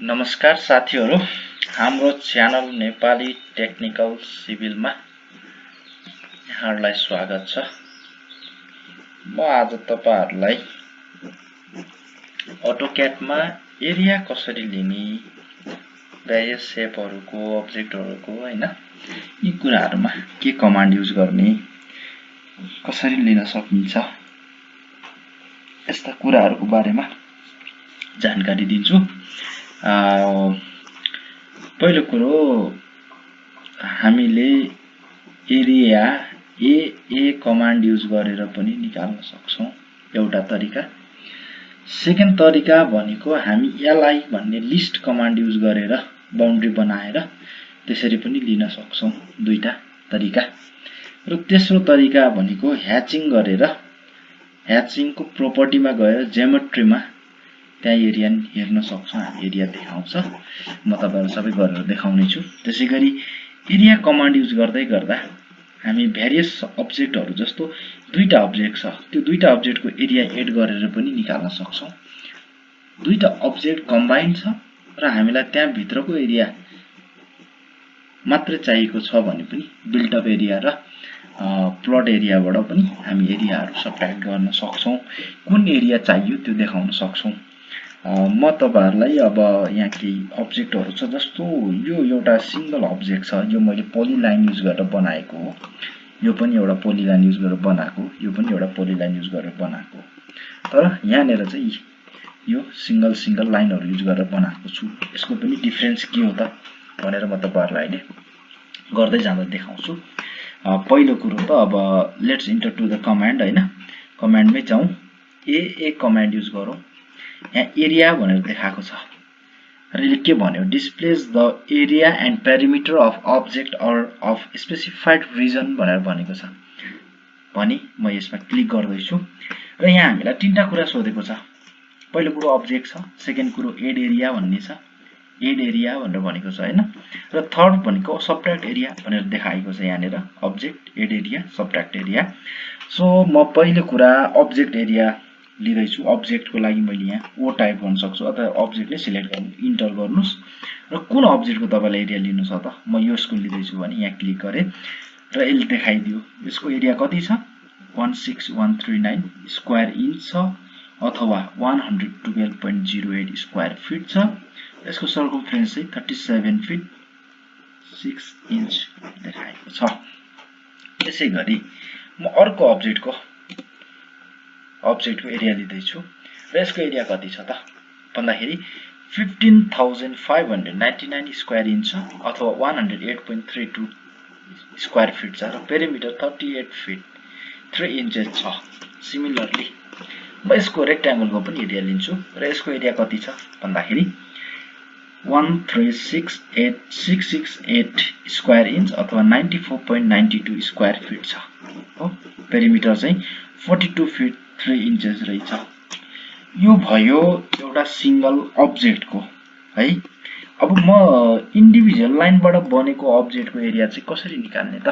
नमस्कार साथीहरु, हाम्रो च्यानल नेपाली टेक्निकल सिभिलमा यहाँहरुलाई स्वागत छ। म आज तपाईहरुलाई अटोक्याडमा एरिया कसरी लिने, भेरियस शेपहरुको, अब्जेक्टहरुको हैन, यी कुराहरुमा के कमान्ड युज गर्ने, कसरी लिन सकिन्छ, यस्ता कुराहरुको बारेमा जानकारी दिन्छु। पहिलो कुरो हामीले एरिया ए कमान्ड युज गरेर पनि निकाल्न सक्छौं, एउटा तरिका। सेकेन्ड तरिका भनेको हामी एलआई भन्ने लिस्ट कमान्ड युज गरेर बाउन्ड्री बनाएर त्यसरी पनि लिन सक्छौं, दुईटा तरिका। र तेस्रो तरिका भनेको ह्याचिङ गरेर, ह्याचिङको प्रोपर्टीमा गएर ज्योमेट्रीमा त्यहाँ एरिया हेर्न सक्छौं, एरिया देखाउँछ। म तपाईहरुलाई सबै गरेर देखाउने छु। त्यसैगरी एरिया कमान्ड युज गर्दै गर्दा हामी भेरियस अब्जेक्टहरु जस्तो दुईटा अब्जेक्ट छ, त्यो दुईटा अब्जेक्टको एरिया एड गरेर पनि निकाल्न सक्छौं। दुईटा अब्जेक्ट कम्बाइन छ र हामीलाई त्यहाँ भित्रको एरिया मात्र चाहिएको छ भने पनि बिल्ट अप एरिया र प्लट एरियाबाट पनि हामी एरियाहरु सबट्र्याक्ट गर्न सक्छौं। कुन एरिया चाहियो त्यो देखाउन सक्छौं। म तपाईहरुलाई अब यहाँ केही अब्जेक्टहरु छ, जस्तो यो एउटा सिंगल अब्जेक्ट छ, यो मैले पोलिलाइन युज गरेर बनाएको हो। यो पनि एउटा पोलिलाइन युज गरेर बनाएको, यो पनि एउटा पोलिलाइन युज गरेर बनाएको। तर यहाँनेर चाहिँ यो सिंगल लाइनहरु युज गरेर बनाएको छु। यसको पनि डिफरेन्स के हो त भनेर म तपाईहरुलाई अहिले गर्दै जाँदा देखाउँछु। पहिलो कुरो त अब let's enter to the command हैन, कमान्डमै जाउँ। ए कमान्ड युज गरौँ। यहाँ एरिया भनेर देखाएको छ र यसले के भन्यो, displays the area and perimeter of object or of specified region भनेर भनेको छ। भनी म यसमा क्लिक गर्दै छु र यहाँ हामीलाई तीनटा कुरा सोधेको छ। पहिलो कुरो अब्जेक्ट छ, सेकेन्ड कुरो एड एरिया भन्ने छ, एड एरिया भनेर भनेको छ हैन, र थर्ड भनेको सबट्र्याक्ट एरिया भनेर देखाएको छ यहाँनेर, object add area subtract area. So म पहिलो कुरा अब्जेक्ट एरिया लिँदै छु। अब्जेक्टको लागि मैले यहाँ ओ टाइप गर्न सक्छु अथवा अब्जेक्ट नै सिलेक्ट गर्नु, इन्टर गर्नुस् र कुन अब्जेक्टको तपाईलाई एरिया लिनु छ त, म यसको लिँदै छु भने यहाँ क्लिक गरे र यसले देखाइदियो यसको एरिया कति छ, 16139 स्क्वायर इन्च छ अथवा 112.08 स्क्वायर फिट छ। यसको सर्कमफरेन्स चाहिँ 37 फिट 6 इन्च देखाएको छ। त्यसैगरी म अर्को अब्जेक्टको एरिया लिँदै छु र यसको एरिया कति छ त भन्दाखेरि 15,599 स्क्वायर इन्च छ अथवा 108.32 स्क्वायर फिट छ र पेरिमिटर 38 फिट 3 इन्चेस छ। सिमिलरली म यसको रेक्ट्याङ्गलको पनि एरिया लिन्छु र यसको एरिया कति छ भन्दाखेरि 1368668 स्क्वायर इन्च अथवा 94.92 स्क्वायर फिट छ हो। पेरिमिटर चाहिँ 42 फिट 3 इन्चेस रहेछ। यो भयो एउटा सिंगल अब्जेक्टको है। अब म इन्डिभिजुअल लाइनबाट बनेको अब्जेक्टको एरिया चाहिँ कसरी निकाल्ने त,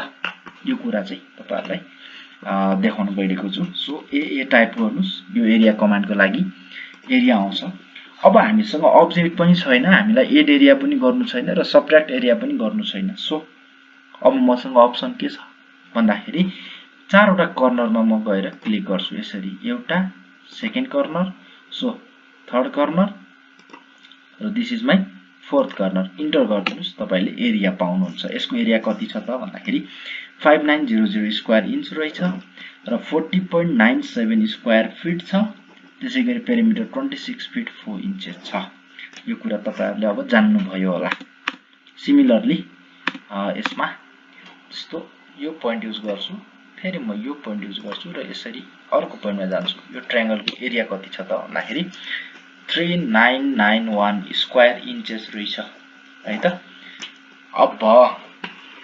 यो कुरा चाहिँ तपाईहरुलाई देखाउन गइरहेको छु। सो ए टाइप गर्नुस्, यो एरिया कमान्डको लागि एरिया आउँछ। अब हामीसँग अब्जेक्ट पनि छैन, हामीलाई एड एरिया पनि गर्नु छैन र सबट्र्याक्ट एरिया पनि गर्नु छैन। सो अब मसँग अप्सन के छ भन्दाखेरि चारवटा कर्नरमा म गएर क्लिक गर्छु यसरी, एउटा second corner, so third corner र this is my fourth corner. Enter गर्दिनुस्, तपाईले एरिया पाउनुहुन्छ। यसको एरिया कति छ त भन्दाखेरि 5900 स्क्वायर इन्च रहेछ र 40.97 स्क्वायर फिट छ। त्यसैगरी पेरिमिटर 26 फिट 4 इन्चेस छ। यो कुरा तपाईहरुले अब जान्नु भयो होला। सिमिलरली यसमा जस्तो यो पोइन्ट युज गर्छु, फेरि म यो पोइन्ट युज गर्छु र यसरी अर्को पोइन्टमा जान्छु। यो ट्रायंगलको एरिया कति छ त भन्दाखेरि 3991 स्क्वायर इन्चेस रहेछ है त। अब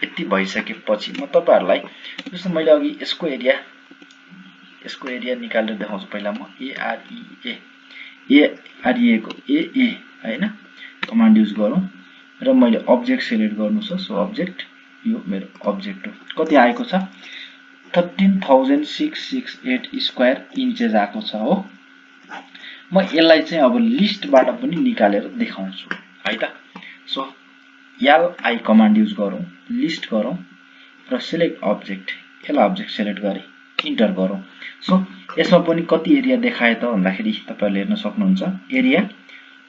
यति भइसकेपछि म तपाईहरुलाई जस्तो मैले अघि यसको एरिया निकालेर देखाउँछु। पहिला म एआरईए को ए हैन कमान्ड युज गरौँ र मैले अब्जेक्ट सिलेक्ट गर्नु छ। सो अब्जेक्ट यो मेरो अब्जेक्ट हो। कति आएको छ 13,668 स्क्वायर इन्चेस आएको छ हो। म यसलाई चाहिँ अब लिस्टबाट पनि निकालेर देखाउँछु है त। सो एलआई कमान्ड युज गरौँ, लिस्ट गरौँ र सिलेक्ट अब्जेक्ट, यसलाई अब्जेक्ट सिलेक्ट गरे इन्टर गरौँ। सो यसमा पनि कति एरिया देखाए त भन्दाखेरि तपाईहरुले हेर्न सक्नुहुन्छ एरिया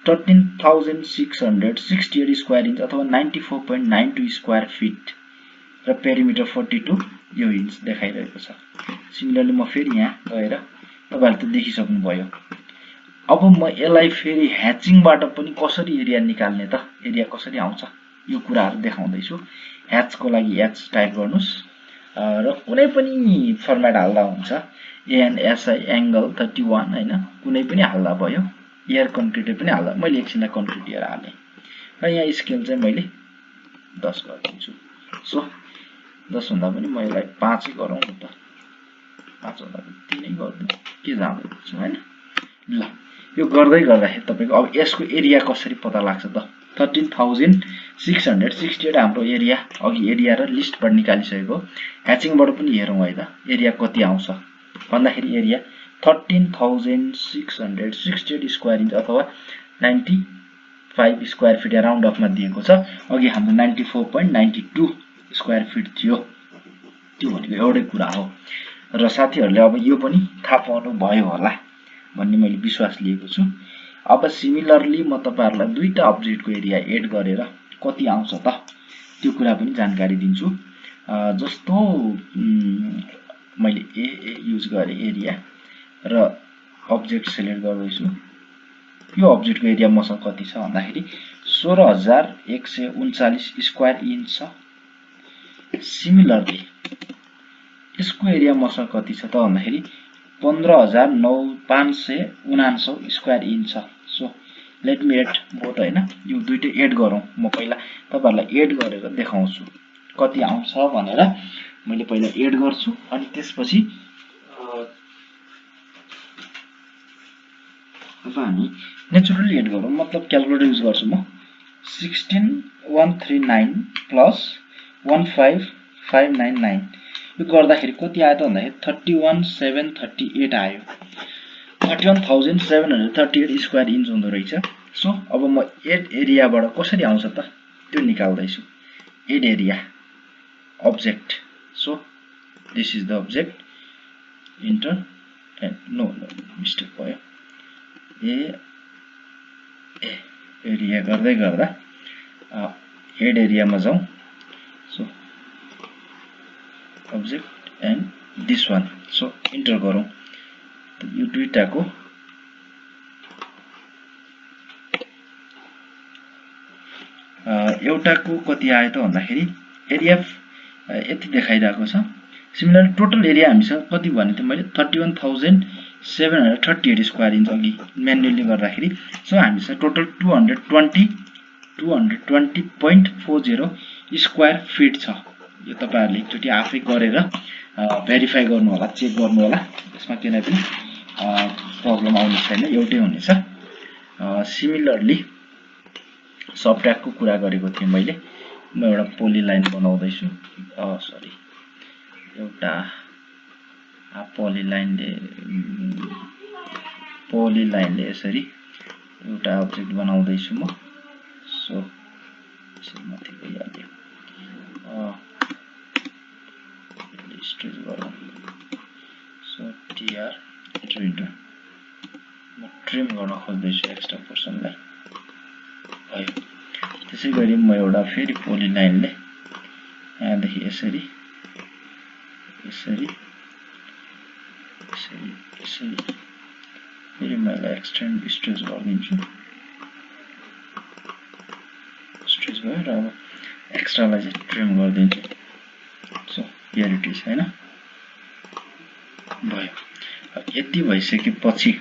13,668 स्क्वायर इन्च अथवा 94.92 स्क्वायर फिट र पेरिमिटर 42 यो इन्च देखाइरहेको छ। सिमिलरली म फेरि यहाँ गएर तपाईहरुले त देखिसक्नु भयो। अब म यसलाई फेरि ह्याचिङबाट पनि कसरी एरिया निकाल्ने त, एरिया कसरी आउँछ यो कुराहरु देखाउँदै छु। ह्याचको लागि ह्याच टाइप गर्नुस् र कुनै पनि फर्मेट हाल्दा हुन्छ, एएनएसआई एंगल 31 हैन, कुनै पनि हाल्दा भयो। एयर कन्क्रिट पनि हाल्दा, मैले एकछिनलाई कन्क्रिट एयर हाले र यहाँ स्केल चाहिँ मैले 10 गरिदिन्छु। सो 10 भन्दा पनि म यसलाई 5 गरौँ न त, 5 भन्दा पनि 3 गर्दिन के जान्दैछ हैन। ल यो गर्दै गर्दाखेरि तपाईको अब यसको एरिया कसरी पत्ता लाग्छ त, 13,668 हाम्रो एरिया अघि एरिया र लिस्टबाट निकालिसकेको। ह्याचिङबाट पनि हेरौँ है त एरिया कति आउँछ भन्दाखेरि एरिया 13,668 स्क्वायर इन्च अथवा 95 स्क्वायर फिट राउन्ड अफमा दिएको छ। अघि हाम्रो 94.92 स्क्वायर फिट थियो, त्यो भनेको एउटै कुरा हो र साथीहरुले अब यो पनि थाहा पाउनु भयो होला भन्ने मैले विश्वास लिएको छु। अब सिमिलरली म तपाईहरुलाई दुईटा अब्जेक्टको एरिया एड गरेर कति आउँछ त त्यो कुरा पनि जानकारी दिन्छु। जस्तो मैले ए युज गरे एरिया र अब्जेक्ट सिलेक्ट गर्दैछु। यो अब्जेक्टको एरिया मसँग कति छ भन्दाखेरि 16,139 स्क्वायर इन्च छ। सिमिलरली यसको एरिया मसँग कति छ त भन्दाखेरि 15,549 स्क्वायर इन्च छ। So let me add both हैन, यो दुईटै एड गरौँ। म पहिला तपाईहरुलाई एड गरेर देखाउँछु कति आउँछ भनेर। मैले पहिला एड गर्छु अनि त्यसपछि अब हामी नेचुरली एड गरौँ, मतलब क्याल्कुलेटर युज गर्छु म। 16,139 प्लस 15,599 यो गर्दाखेरि कति आयो त भन्दाखेरि 31,738 आयो। 31,738 स्क्वायर इन्च हुँदो रहेछ। सो अब म एड एरियाबाट कसरी आउँछ त त्यो निकाल्दैछु। Add area object, so this is the object, enter and no mistake भयो। एरिया गर्दै गर्दा एड एरियामा जाउँ। So object and this one, so enter गरौँ। यो दुईटाको एउटाको कति आयो त भन्दाखेरि एरिया यति देखाइरहेको छ। सिमिलरली टोटल एरिया हामीसँग कति भने त मैले 31,738 स्क्वायर इन्च अघि म्यानुअली गर्दाखेरि। सो हामीसँग टोटल 220.40 स्क्वायर फिट छ। यो तपाईहरुले एकचोटी आफै गरेर भेरिफाई गर्नु होला, चेक गर्नु होला, यसमा कुनै पनि प्रब्लम आउने छैन, एउटै हुनेछ। सिमिलरली सबट्र्याक्टको कुरा गरेको थिएँ मैले। म एउटा पोली लाइन बनाउँदै छु, सरी एउटा पोली लाइनले यसरी एउटा अब्जेक्ट बनाउँदै छु म। सो माथि गइहाल्यो, स्ट्रेच गरौँ। सो टीआर इन्टर म ट्रिम गर्न खोज्दैछु एक्स्ट्रा पोर्सनलाई, भयो। त्यसै गरी म एउटा फेरि पोली लाइनले यहाँदेखि यसरी यसरी यसरी यसरी फेरि म यसलाई एक्सटेन्ड स्ट्रेच गरिदिन्छु। स्ट्रेच भयो र अब एक्स्ट्रालाई चाहिँ ट्रिम गरिदिन्छु। सो हियर इट इज हैन, भयो। यति भइसकेपछि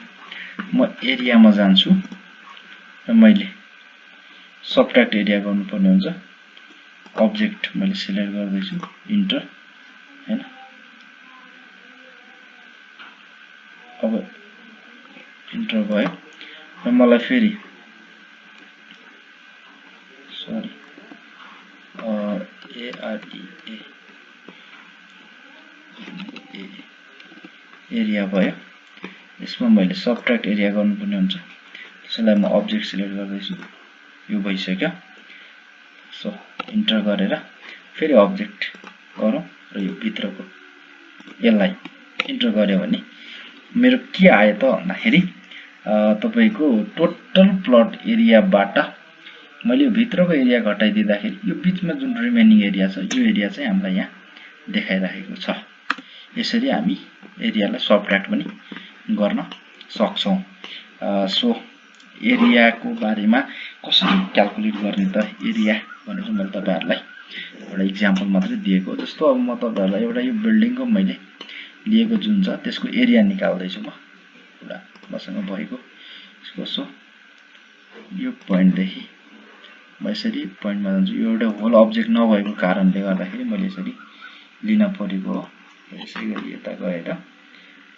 म एरियामा जान्छु र मैले सबट्र्याक्ट एरिया गर्नुपर्ने हुन्छ। अब्जेक्ट मैले सिलेक्ट गर्दैछु, इन्टर हैन। अब इन्टर भयो र मलाई फेरि सरी एरिया भयो। यसमा मैले सबट्र्याक्ट एरिया गर्नुपर्ने हुन्छ त्यसलाई म अब्जेक्ट सिलेक्ट गर्दैछु यो भइसक्यो सो इन्टर गरेर फेरि अब्जेक्ट गरौँ र यो भित्रको यसलाई इन्टर गर्यो भने मेरो के आयो त भन्दाखेरि तपाईको टोटल प्लट एरियाबाट मैले यो भित्रको एरिया घटाइदिँदाखेरि यो बीचमा जुन रिमेनिङ एरिया छ यो एरिया चाहिँ हामीलाई यहाँ देखाइराखेको छ यसरी हामी एरियालाई सबट्र्याक्ट पनि गर्न सक्छौं सो एरियाको बारेमा कसरी क्याल्कुलेट गर्ने त एरिया भनेर मैले तपाईहरुलाई एउटा एक्जाम्पल मात्रै दिएको जस्तो अब म तपाईहरुलाई एउटा यो बिल्डिङको मैले लिएको जुन छ त्यसको एरिया निकाल्दै छु म पुरा मसँग भएको यसको सो यो पोइन्ट देखि म यसरी पोइन्टमा जान्छु यो एउटा होल अब्जेक्ट नभएको कारणले गर्दाखेरि मैले यसरी लिन परेको हो यसै गरी यता गएर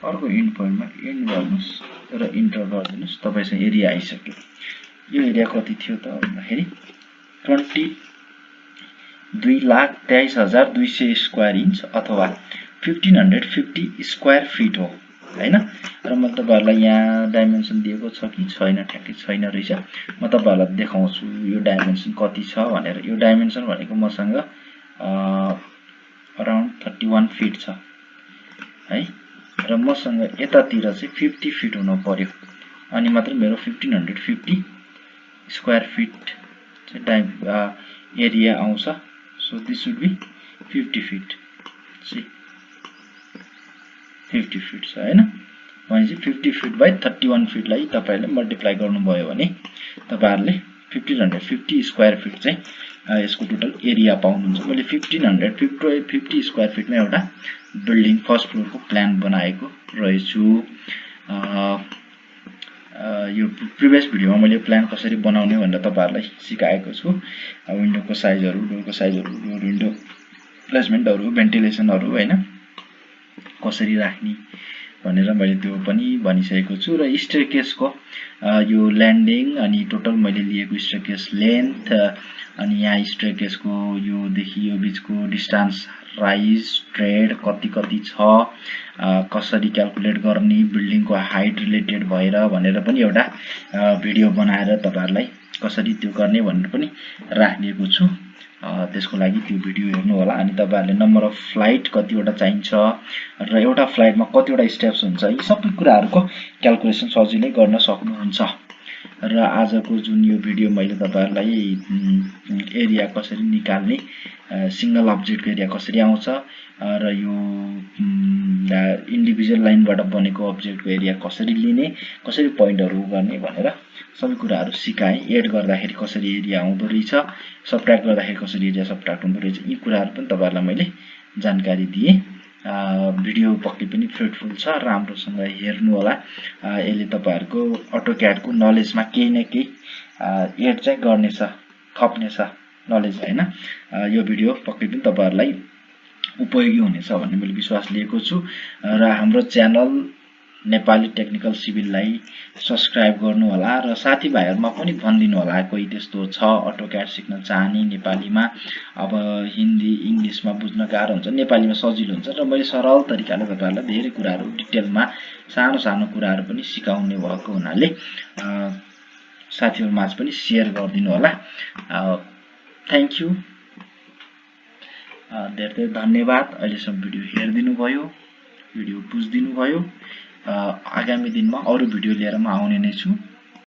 अर्को इन्ड पोइन्टमा इन्ड गर्नुस् र इन्टर गर्दिनुस् तपाईसँग एरिया आइसक्यो यो एरिया कति थियो त भन्दाखेरि 22,23,200 स्क्वायर इन्च अथवा 1550 स्क्वायर फिट हो हैन र म तपाईहरुलाई यहाँ डाइमेन्सन दिएको छ कि छैन ठ्याक्कै छैन रहेछ म तपाईहरुलाई देखाउँछु यो डाइमेन्सन कति छ भनेर यो डाइमेन्सन भनेको मसँग अराउन्ड 31 फिट छ है र मसँग यतातिर चाहिँ 50 फिट हुनु पर्यो अनि मात्र मेरो 1550 स्क्वायर फिट चाहिँ एरिया आउँछ so this should be 50 feet सी 50 फिट छ हैन भनेपछि 50 फिट बाइ 31 फिट लाई तपाईहरुले मल्टिप्लाई गर्नुभयो भने तपाईहरुले 1550 स्क्वायर फिट चाहिँ यसको टोटल एरिया पाउनुहुन्छ मैले 1550 स्क्वायर फिटमा एउटा बिल्डिङ फर्स्ट फ्लोरको प्लान बनाएको रहेछु यो प्रिभियस भिडियोमा मैले प्लान कसरी बनाउने भनेर तपाईहरुलाई सिकाएको छु विन्डोको साइजहरु डोरको साइजहरु डोर विन्डो प्लेसमेन्टहरु भेन्टिलेसनहरु हैन कसरी राख्ने भनेर मैले त्यो पनि भनिसकेको छु र स्टेयरकेसको यो ल्यान्डिङ अनि टोटल मैले लिएको स्टेयरकेस लेन्थ अनि यहाँ स्टेयरकेसको यो देखि यो बीचको डिस्टेन्स राइज ट्रेड कति छ कसरी क्याल्कुलेट गर्ने बिल्डिङको हाइट रिलेटेड भएर भनेर पनि एउटा भिडियो बनाएर तपाईहरुलाई कसरी त्यो गर्ने भनेर पनि राखिएको छु त्यसको लागि त्यो भिडियो हेर्नु होला अनि तपाईहरुले नम्बर अफ फ्लाइट कतिवटा चाहिन्छ र एउटा फ्लाइटमा कतिवटा स्टेप्स हुन्छ यी सबै कुराहरुको क्याल्कुलेसन सजिलै गर्न सक्नुहुन्छ र आजको जुन यो भिडियो मैले तपाईहरुलाई एरिया कसरी निकाल्ने सिंगल अब्जेक्टको एरिया कसरी आउँछ र यो इन्डिभिजुअल लाइनबाट बनेको अब्जेक्टको एरिया कसरी लिने कसरी पोइन्टहरु गर्ने भनेर सबै कुराहरु सिकाए एड गर्दाखेरि कसरी एरिया आउँदो रहेछ सबट्र्याक्ट गर्दाखेरि कसरी एरिया सबट्र्याक्ट हुँदो रहेछ यी कुराहरु पनि तपाईहरुलाई मैले जानकारी दिए भिडियो पक्कै पनि फ्रुटफुल छ राम्रोसँग हेर्नु होला यसले तपाईहरुको अटोक्याडको नलेजमा केही न केही एड चाहिँ गर्नेछ थप्नेछ नलेज हैन यो भिडियो पक्कै पनि तपाईहरुलाई उपयोगी हुनेछ भन्ने मैले विश्वास लिएको छु र हाम्रो च्यानल नेपाली टेक्निकल सिभिललाई सब्स्क्राइब गर्नु होला र साथीभाइहरुमा पनि भनिदिनु होला कोही त्यस्तो छ अटोक्याड सिक्न चाहने नेपालीमा अब हिन्दी इंग्लिशमा बुझ्न गाह्रो हुन्छ नेपालीमा सजिलो हुन्छ र मैले सरल तरिकाले तपाईहरुलाई धेरै कुराहरु डिटेलमा सानो सानो कुराहरु पनि सिकाउने भएको हुनाले साथीहरुमाझ पनि शेयर गरिदिनु होला थ्यांक यू धेरै धन्यवाद अहिलेसम्म भिडियो हेर्दिनु भयो भिडियो बुझ्दिनु भयो आगामी दिनमा अरु भिडियो लिएर म आउने नै छु